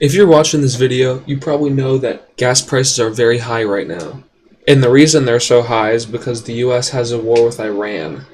If you're watching this video, you probably know that gas prices are very high right now. And the reason they're so high is because the US has a war with Iran.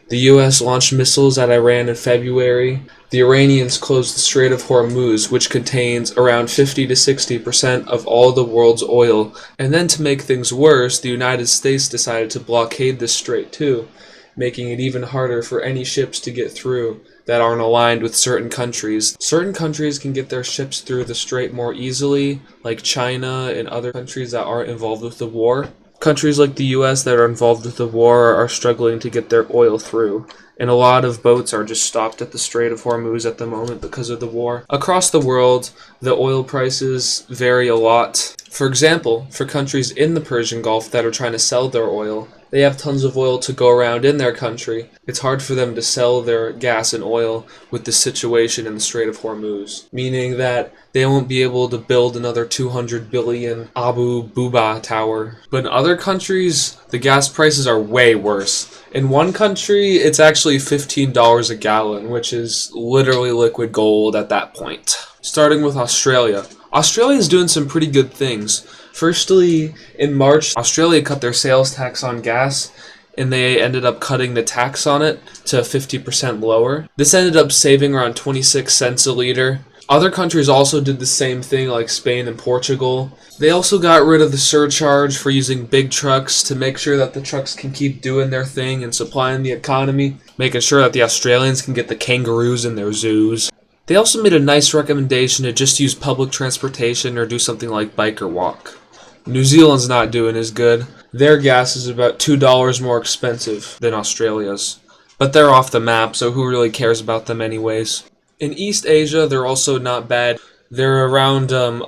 The US launched missiles at Iran in February. The Iranians closed the Strait of Hormuz, which contains around 50 to 60% of all the world's oil. And then to make things worse, the United States decided to blockade this strait too, making it even harder for any ships to get through that aren't aligned with certain countries. Certain countries can get their ships through the strait more easily, like China and other countries that aren't involved with the war. Countries like the US that are involved with the war are struggling to get their oil through, and a lot of boats are just stopped at the Strait of Hormuz at the moment because of the war. Across the world, the oil prices vary a lot. For example, for countries in the Persian Gulf that are trying to sell their oil, they have tons of oil to go around in their country. It's hard for them to sell their gas and oil with the situation in the Strait of Hormuz, meaning that they won't be able to build another 200 billion Abu Buba tower. But in other countries, the gas prices are way worse. In one country, it's actually $15 a gallon, which is literally liquid gold at that point. Starting with Australia. Australia is doing some pretty good things. Firstly, in March, Australia cut their sales tax on gas, and they ended up cutting the tax on it to 50% lower. This ended up saving around 26 cents a liter. Other countries also did the same thing, like Spain and Portugal. They also got rid of the surcharge for using big trucks to make sure that the trucks can keep doing their thing and supplying the economy, making sure that the Australians can get the kangaroos in their zoos. They also made a nice recommendation to just use public transportation or do something like bike or walk. New Zealand's not doing as good. Their gas is about $2 more expensive than Australia's. But they're off the map, so who really cares about them anyways? In East Asia, they're also not bad. They're around $1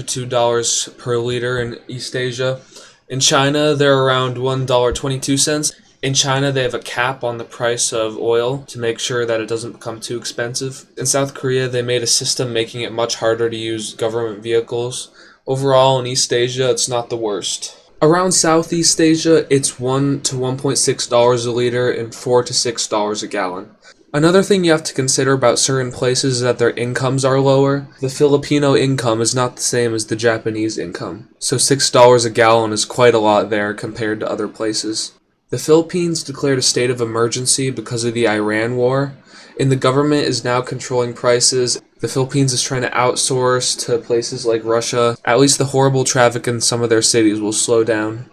to $2 per liter in East Asia. In China, they're around $1.22. In China, they have a cap on the price of oil to make sure that it doesn't become too expensive. In South Korea, they made a system making it much harder to use government vehicles. Overall, in East Asia, it's not the worst. Around Southeast Asia, it's $1 to $1.6 a liter and $4 to $6 a gallon. Another thing you have to consider about certain places is that their incomes are lower. The Filipino income is not the same as the Japanese income, so $6 a gallon is quite a lot there compared to other places. The Philippines declared a state of emergency because of the Iran war, and the government is now controlling prices. The Philippines is trying to outsource to places like Russia. At least the horrible traffic in some of their cities will slow down.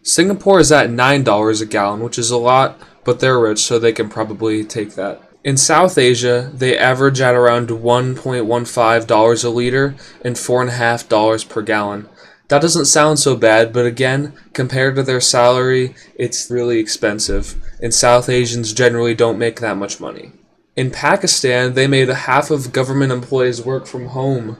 Singapore is at $9 a gallon, which is a lot, but they're rich, so they can probably take that. In South Asia, they average at around $1.15 a liter and $4.50 per gallon. That doesn't sound so bad, but again, compared to their salary, it's really expensive, and South Asians generally don't make that much money. In Pakistan, they made half of government employees work from home,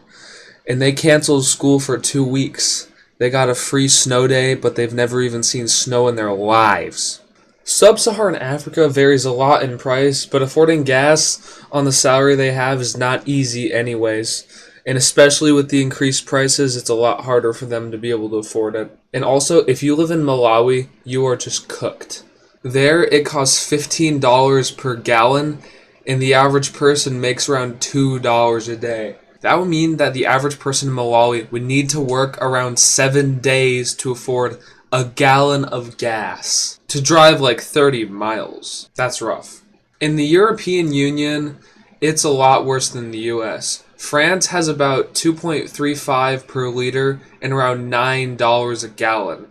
and they canceled school for 2 weeks. They got a free snow day, but they've never even seen snow in their lives. Sub-Saharan Africa varies a lot in price, but affording gas on the salary they have is not easy anyways. And especially with the increased prices, it's a lot harder for them to be able to afford it. And also, if you live in Malawi, you are just cooked. There, it costs $15 per gallon, and the average person makes around $2 a day. That would mean that the average person in Malawi would need to work around 7 days to afford a gallon of gas to drive like 30 miles. That's rough. In the European Union, it's a lot worse than the US. France has about 2.35 per liter and around $9 a gallon.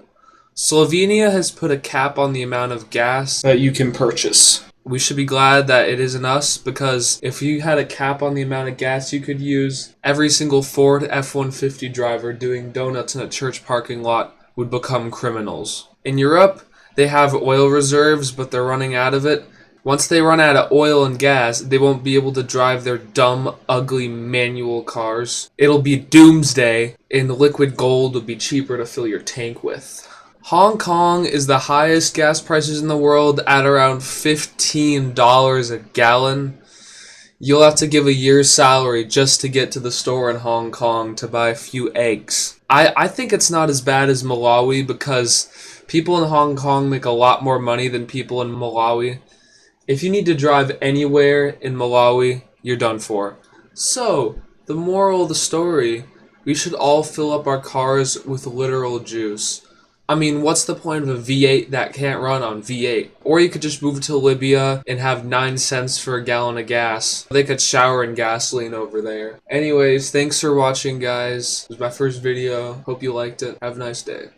Slovenia has put a cap on the amount of gas that you can purchase. We should be glad that it isn't us, because if you had a cap on the amount of gas you could use, every single Ford F-150 driver doing donuts in a church parking lot would become criminals. In Europe, they have oil reserves, but they're running out of it. Once they run out of oil and gas, they won't be able to drive their dumb, ugly manual cars. It'll be doomsday, and liquid gold will be cheaper to fill your tank with. Hong Kong is the highest gas prices in the world at around $15 a gallon. You'll have to give a year's salary just to get to the store in Hong Kong to buy a few eggs. I think it's not as bad as Malawi, because people in Hong Kong make a lot more money than people in Malawi. If you need to drive anywhere in Malawi, you're done for. So, The moral of the story, we should all fill up our cars with literal juice. I mean, what's the point of a V8 that can't run on V8? Or you could just move to Libya and have 9 cents for a gallon of gas. They could shower in gasoline over there. Anyways, thanks for watching, guys. It was my first video. Hope you liked it. Have a nice day.